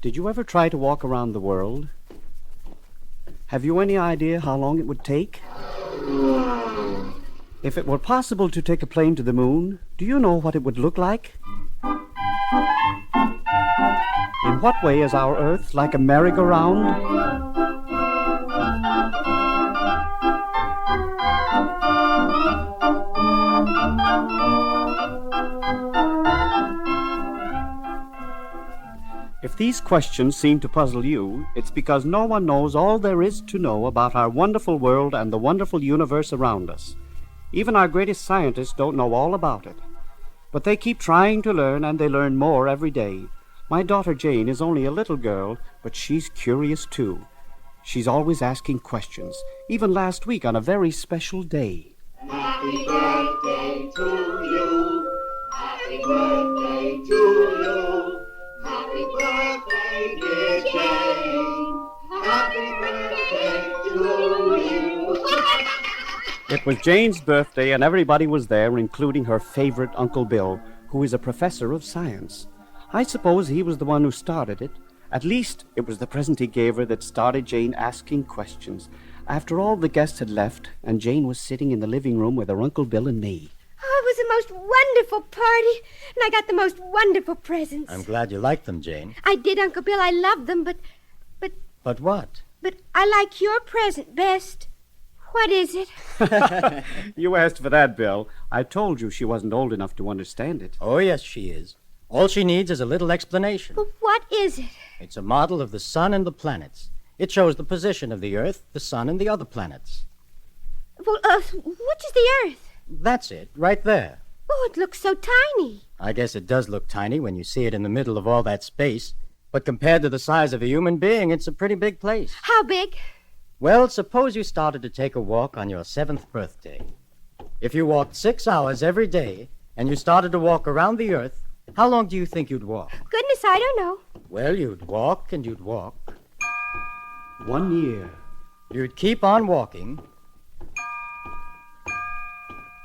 Did you ever try to walk around the world? Have you any idea how long it would take? If it were possible to take a plane to the moon, do you know what it would look like? In what way is our Earth like a merry-go-round? If these questions seem to puzzle you, it's because no one knows all there is to know about our wonderful world and the wonderful universe around us. Even our greatest scientists don't know all about it. But they keep trying to learn, and they learn more every day. My daughter Jane is only a little girl, but she's curious too. She's always asking questions, even last week on a very special day. Happy birthday to you. Happy birthday to you. Happy birthday, dear Jane. Happy birthday to you. It was Jane's birthday, and everybody was there, including her favorite Uncle Bill, who is a professor of science. I suppose he was the one who started it. At least it was the present he gave her that started Jane asking questions. After all the guests had left, and Jane was sitting in the living room with her Uncle Bill and me. Oh, it was the most wonderful party, and I got the most wonderful presents. I'm glad you liked them, Jane. I did, Uncle Bill. I loved them, but... But what? But I like your present best. What is it? You asked for that, Bill. I told you she wasn't old enough to understand it. Oh, yes, she is. All she needs is a little explanation. But what is it? It's a model of the sun and the planets. It shows the position of the Earth, the sun, and the other planets. Well, which is the Earth? That's it, right there. Oh, it looks so tiny. I guess it does look tiny when you see it in the middle of all that space. But compared to the size of a human being, it's a pretty big place. How big? Well, suppose you started to take a walk on your 7th birthday. If you walked 6 hours every day, and you started to walk around the Earth, how long do you think you'd walk? Goodness, I don't know. Well, you'd walk and you'd walk. 1 year. You'd keep on walking.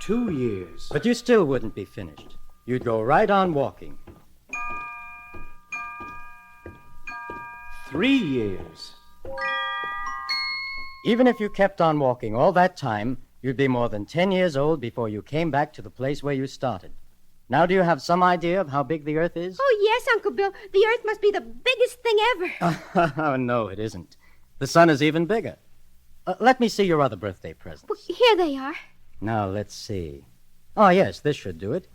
2 years. But you still wouldn't be finished. You'd go right on walking. 3 years. Even if you kept on walking all that time, you'd be more than 10 years old before you came back to the place where you started. Now, do you have some idea of how big the Earth is? Oh, yes, Uncle Bill. The Earth must be the biggest thing ever. Oh, no, it isn't. The sun is even bigger. Let me see your other birthday presents. Well, here they are. Now, let's see. Oh, yes, this should do it.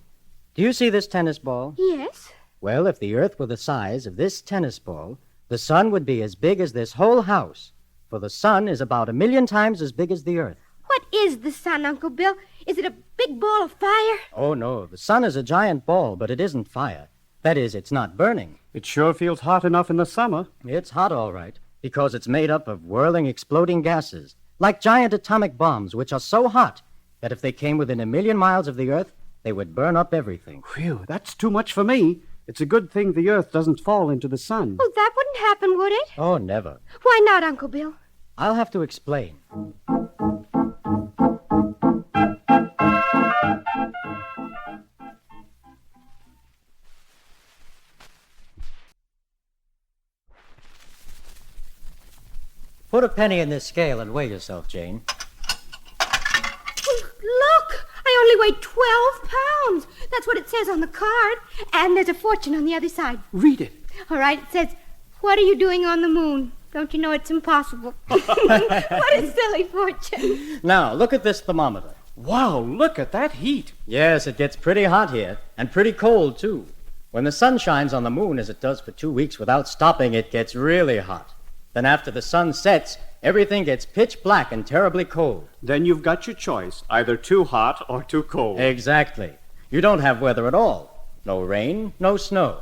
Do you see this tennis ball? Yes. Well, if the Earth were the size of this tennis ball, the sun would be as big as this whole house. For the sun is about 1,000,000 times as big as the Earth. What is the sun, Uncle Bill? Is it a big ball of fire? Oh, no. The sun is a giant ball, but it isn't fire. That is, it's not burning. It sure feels hot enough in the summer. It's hot, all right, because it's made up of whirling, exploding gases, like giant atomic bombs, which are so hot that if they came within 1,000,000 miles of the Earth, they would burn up everything. Phew, that's too much for me. It's a good thing the Earth doesn't fall into the sun. Oh, that wouldn't happen, would it? Oh, never. Why not, Uncle Bill? I'll have to explain. Put a penny in this scale and weigh yourself, Jane. Look! I only weigh 12 pounds. That's what it says on the card. And there's a fortune on the other side. Read it. All right, it says, "What are you doing on the moon? Don't you know it's impossible?" What a silly fortune. Now, look at this thermometer. Wow, look at that heat. Yes, it gets pretty hot here, and pretty cold, too. When the sun shines on the moon, as it does for 2 weeks without stopping, it gets really hot. Then after the sun sets, everything gets pitch black and terribly cold. Then you've got your choice, either too hot or too cold. Exactly. You don't have weather at all. No rain, no snow.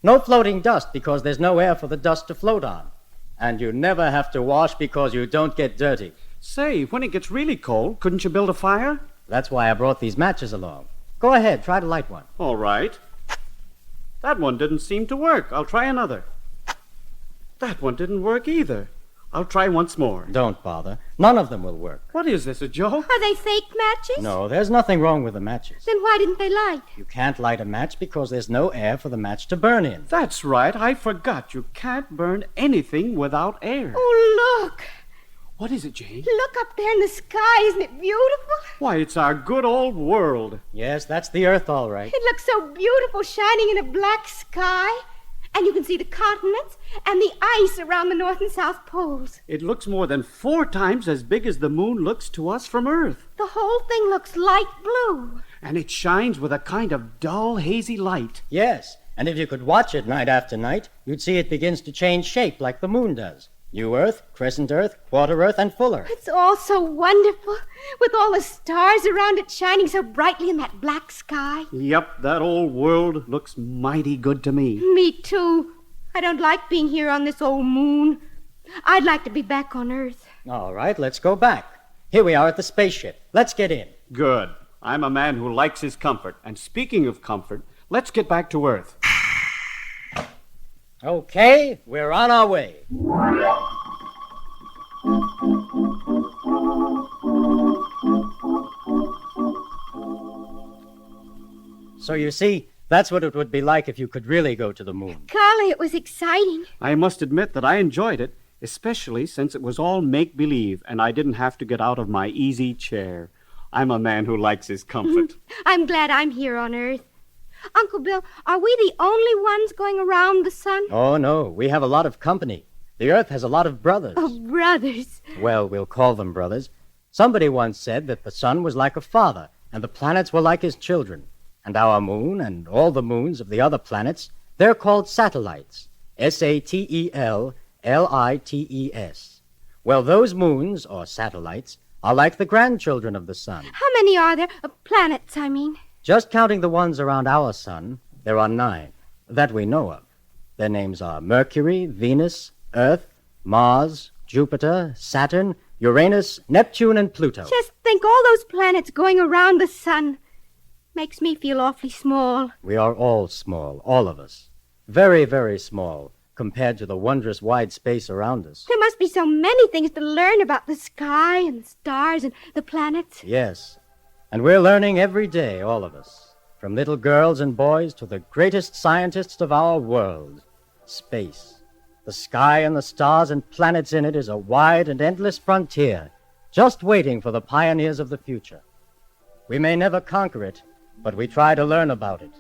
No floating dust because there's no air for the dust to float on. And you never have to wash because you don't get dirty. Say, when it gets really cold, couldn't you build a fire? That's why I brought these matches along. Go ahead, try to light one. All right. That one didn't seem to work. I'll try another. That one didn't work either. I'll try once more. Don't bother. None of them will work. What is this, a joke? Are they fake matches? No, there's nothing wrong with the matches. Then why didn't they light? You can't light a match because there's no air for the match to burn in. That's right. I forgot. You can't burn anything without air. Oh, look. What is it, Jane? Look up there in the sky. Isn't it beautiful? Why, it's our good old world. Yes, that's the Earth, all right. It looks so beautiful shining in a black sky. And you can see the continents and the ice around the North and South poles. It looks more than 4 times as big as the moon looks to us from Earth. The whole thing looks light blue. And it shines with a kind of dull, hazy light. Yes, and if you could watch it night after night, you'd see it begins to change shape like the moon does. New Earth, Crescent Earth, Quarter Earth, and Full Earth. It's all so wonderful, with all the stars around it shining so brightly in that black sky. Yep, that old world looks mighty good to me. Me too. I don't like being here on this old moon. I'd like to be back on Earth. All right, let's go back. Here we are at the spaceship. Let's get in. Good. I'm a man who likes his comfort. And speaking of comfort, let's get back to Earth. Okay, we're on our way. So you see, that's what it would be like if you could really go to the moon. Golly, it was exciting. I must admit that I enjoyed it, especially since it was all make-believe and I didn't have to get out of my easy chair. I'm a man who likes his comfort. I'm glad I'm here on Earth. Uncle Bill, are we the only ones going around the sun? Oh, no, we have a lot of company. The Earth has a lot of brothers. Oh, brothers. Well, we'll call them brothers. Somebody once said that the sun was like a father, and the planets were like his children. And our moon, and all the moons of the other planets, they're called satellites. S-A-T-E-L-L-I-T-E-S. Well, those moons, or satellites, are like the grandchildren of the sun. How many are there? Planets, I mean. Just counting the ones around our sun, there are 9, that we know of. Their names are Mercury, Venus, Earth, Mars, Jupiter, Saturn, Uranus, Neptune, and Pluto. Just think, all those planets going around the sun. Makes me feel awfully small. We are all small, all of us. Very, very small, compared to the wondrous wide space around us. There must be so many things to learn about the sky and the stars and the planets. Yes, and we're learning every day, all of us. From little girls and boys to the greatest scientists of our world. Space. The sky and the stars and planets in it is a wide and endless frontier, just waiting for the pioneers of the future. We may never conquer it, but we try to learn about it.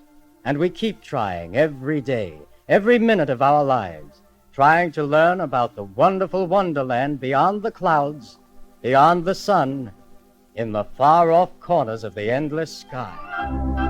And we keep trying every day, every minute of our lives, trying to learn about the wonderful wonderland beyond the clouds, beyond the sun, in the far-off corners of the endless sky.